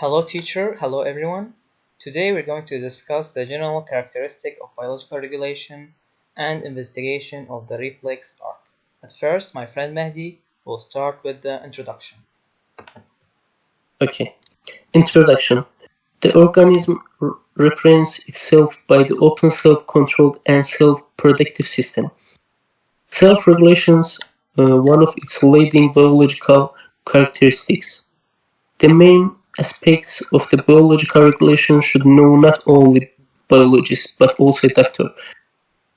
Hello teacher, hello everyone. Today we're going to discuss the general characteristic of biological regulation and investigation of the reflex arc. At first, my friend Mehdi will start with the introduction. Okay. Introduction. The organism represents itself by the open self-controlled and self-protective system. Self-regulation is one of its leading biological characteristics. The main aspects of the biological regulation should know not only biologists but also doctor.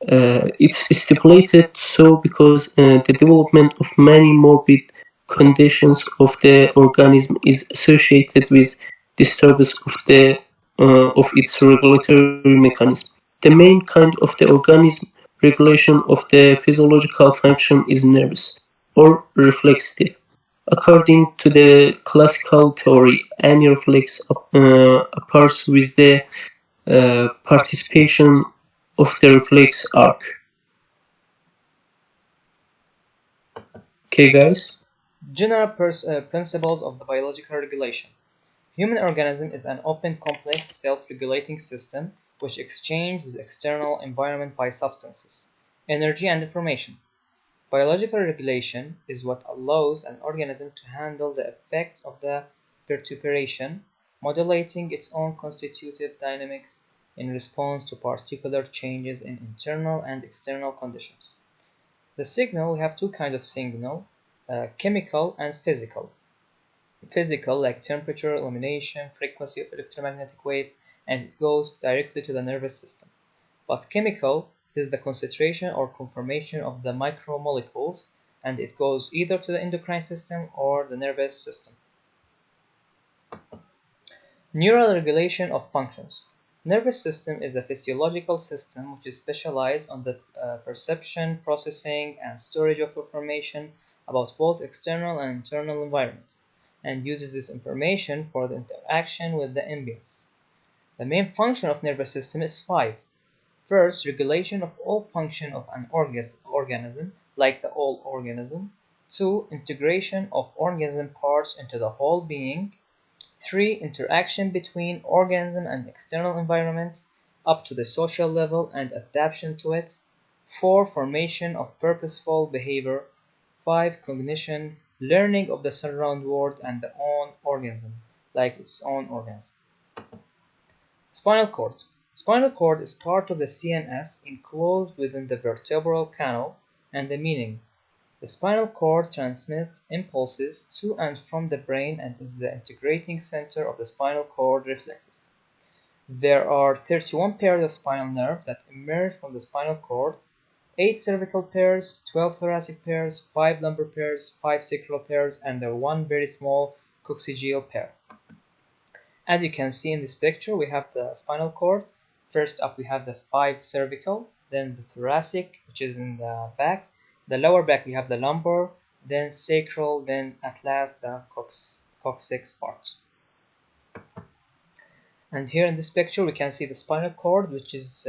It's stipulated so because the development of many morbid conditions of the organism is associated with disturbance of its regulatory mechanism. The main kind of the organism regulation of the physiological function is nervous or reflexive. According to the classical theory, any reflex occurs with the participation of the reflex arc. Okay, guys? General principles of the biological regulation. Human organism is an open, complex, self-regulating system which exchanges with external environment by substances, energy and information. Biological regulation is what allows an organism to handle the effects of the perturbation, modulating its own constitutive dynamics in response to particular changes in internal and external conditions. The signal, we have two kinds of signal, chemical and physical. Physical, like temperature, illumination, frequency of electromagnetic waves, and it goes directly to the nervous system. But chemical, it is the concentration or conformation of the micromolecules, and it goes either to the endocrine system or the nervous system. Neural regulation of functions. Nervous system is a physiological system which is specialized on the perception, processing, and storage of information about both external and internal environments, and uses this information for the interaction with the ambience. The main function of nervous system is 5. First, regulation of all function of an organism, like the whole organism. 2. Integration of organism parts into the whole being. 3. Interaction between organism and external environments up to the social level and adaptation to it. 4. Formation of purposeful behavior. 5. Cognition, learning of the surrounding world and the own organism, like its own organism. Spinal cord. Spinal cord is part of the CNS enclosed within the vertebral canal and the meanings. The spinal cord transmits impulses to and from the brain and is the integrating center of the spinal cord reflexes. There are 31 pairs of spinal nerves that emerge from the spinal cord, 8 cervical pairs, 12 thoracic pairs, 5 lumbar pairs, 5 sacral pairs, and 1 very small coccygeal pair. As you can see in this picture, we have the spinal cord. First up we have the 5 cervical, then the thoracic, which is in the back. The lower back we have the lumbar, then sacral, then at last the coccyx part. And here in this picture we can see the spinal cord, which is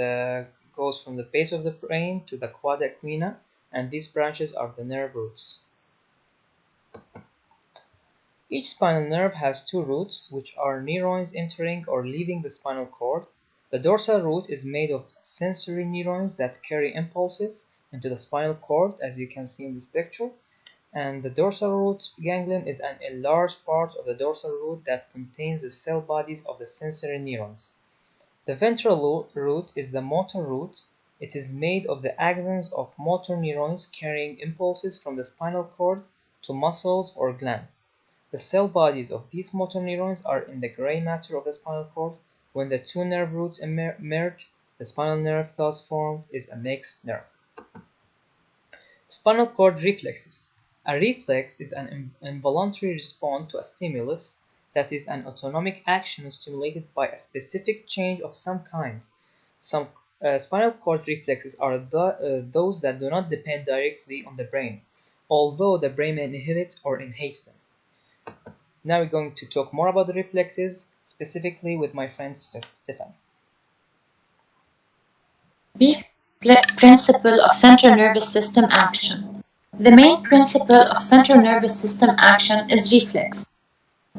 goes from the base of the brain to the quad equina, and these branches are the nerve roots. Each spinal nerve has 2 roots, which are neurons entering or leaving the spinal cord. The dorsal root is made of sensory neurons that carry impulses into the spinal cord, as you can see in this picture, and the dorsal root ganglion is an enlarged part of the dorsal root that contains the cell bodies of the sensory neurons. The ventral root is the motor root. It is made of the axons of motor neurons carrying impulses from the spinal cord to muscles or glands. The cell bodies of these motor neurons are in the gray matter of the spinal cord. When the 2 nerve roots merge, the spinal nerve thus formed is a mixed nerve. Spinal cord reflexes. A reflex is an involuntary response to a stimulus that is an autonomic action stimulated by a specific change of some kind. Some spinal cord reflexes are those that do not depend directly on the brain, although the brain may inhibit or enhance them. Now we're going to talk more about the reflexes, specifically with my friend Stefan. Principle of central nervous system action. The main principle of central nervous system action is reflex.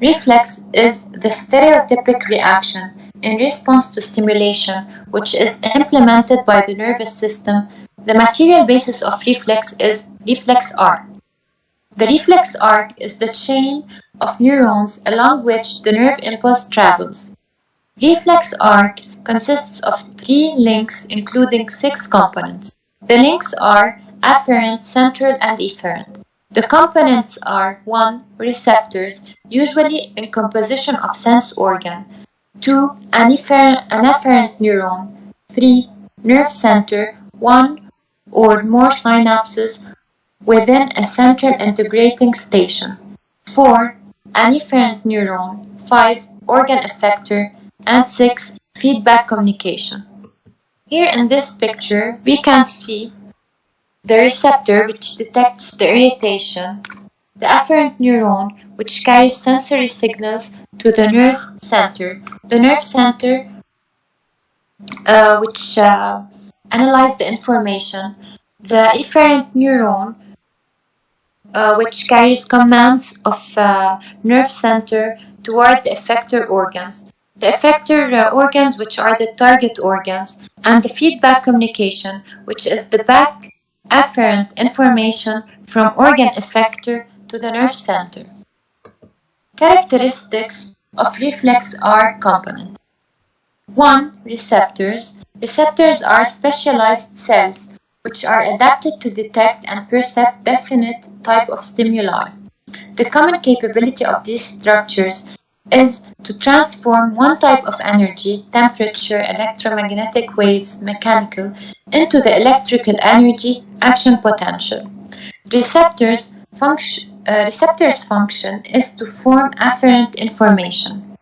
Reflex is the stereotypic reaction in response to stimulation which is implemented by the nervous system. The material basis of reflex is reflex arc. The reflex arc is the chain of neurons along which the nerve impulse travels. Reflex arc consists of 3 links including 6 components. The links are afferent, central, and efferent. The components are 1. Receptors, usually in composition of sense organ. 2. An afferent neuron. 3. Nerve center, 1 or more synapses within a central integrating station. 4. An efferent neuron. 5. Organ effector. And 6. Feedback communication. Here in this picture, we can see the receptor which detects the irritation, the afferent neuron which carries sensory signals to the nerve center, the nerve center which analyzes the information, the efferent neuron which carries commands of nerve center toward the effector organs. The effector organs which are the target organs, and the feedback communication which is the back afferent information from organ effector to the nerve center. Characteristics of reflex are component. 1. Receptors. Receptors are specialized cells which are adapted to detect and perceive definite type of stimuli. The common capability of these structures is to transform one type of energy, temperature, electromagnetic waves, mechanical, into the electrical energy, action potential. Receptors' function is to form afferent information.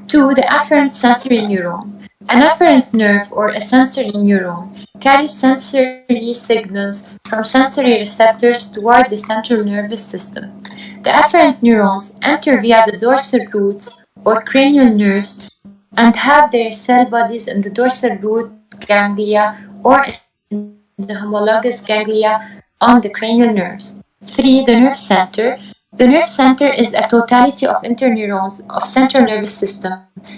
2. The afferent sensory neuron. An afferent nerve or a sensory neuron carries sensory signals from sensory receptors toward the central nervous system. The afferent neurons enter via the dorsal roots or cranial nerves and have their cell bodies in the dorsal root ganglia or in the homologous ganglia on the cranial nerves. 3. The nerve center. The nerve center is a totality of interneurons of central nervous system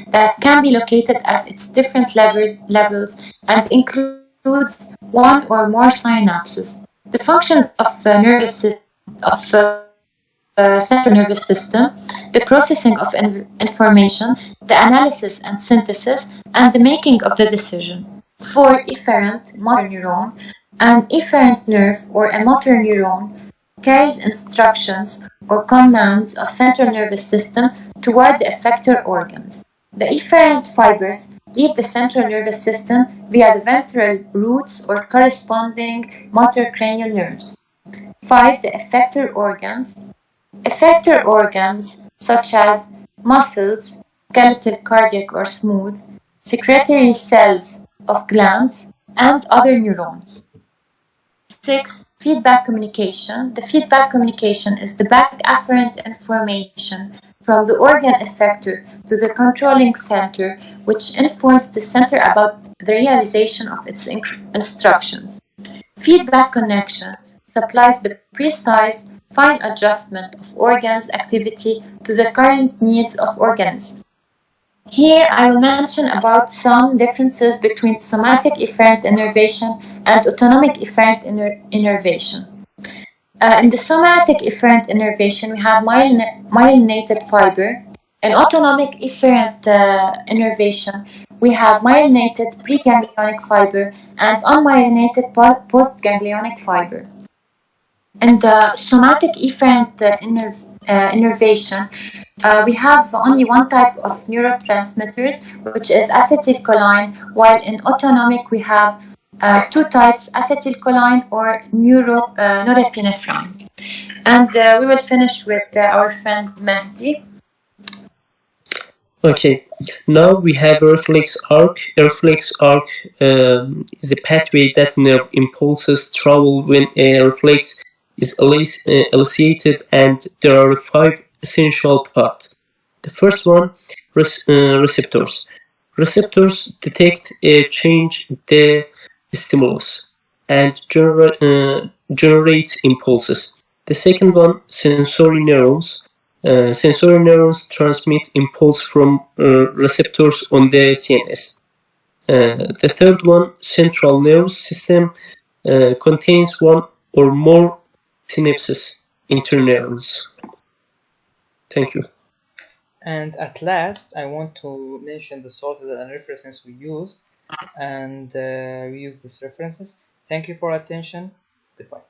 that can be located at its different levels and includes one or more synapses. The functions of central nervous system, the processing of information, the analysis and synthesis, and the making of the decision. 4. Efferent motor neuron. An efferent nerve or a motor neuron carries instructions or commands of central nervous system toward the effector organs. The efferent fibers leave the central nervous system via the ventral roots or corresponding motor cranial nerves. 5. The effector organs. Effector organs such as muscles, skeletal, cardiac or smooth, secretory cells of glands, and other neurons. 6. Feedback communication. The feedback communication is the back afferent information from the organ effector to the controlling center, which informs the center about the realization of its instructions. Feedback connection supplies the precise, fine adjustment of organs' activity to the current needs of organisms. Here I will mention about some differences between somatic efferent innervation and autonomic efferent innervation. In the somatic efferent innervation, we have myelinated fiber. In autonomic efferent innervation, we have myelinated preganglionic fiber and unmyelinated postganglionic fiber. In the somatic efferent innervation, we have only one type of neurotransmitters, which is acetylcholine, while in autonomic we have two types, acetylcholine or norepinephrine. And we will finish with our friend Mehdi. Okay, now we have a reflex arc. A reflex arc is a pathway that nerve impulses travel when a reflex is elicited, and there are 5 essential parts. The first one, receptors. Receptors detect a change in the stimulus and generate impulses. The second one, sensory neurons. Sensory neurons transmit impulse from receptors on the CNS. The third one, central nervous system, contains one or more synapses, interneurons. Thank you. And at last, I want to mention the sources and references we use, and we use these references. Thank you for attention. Goodbye.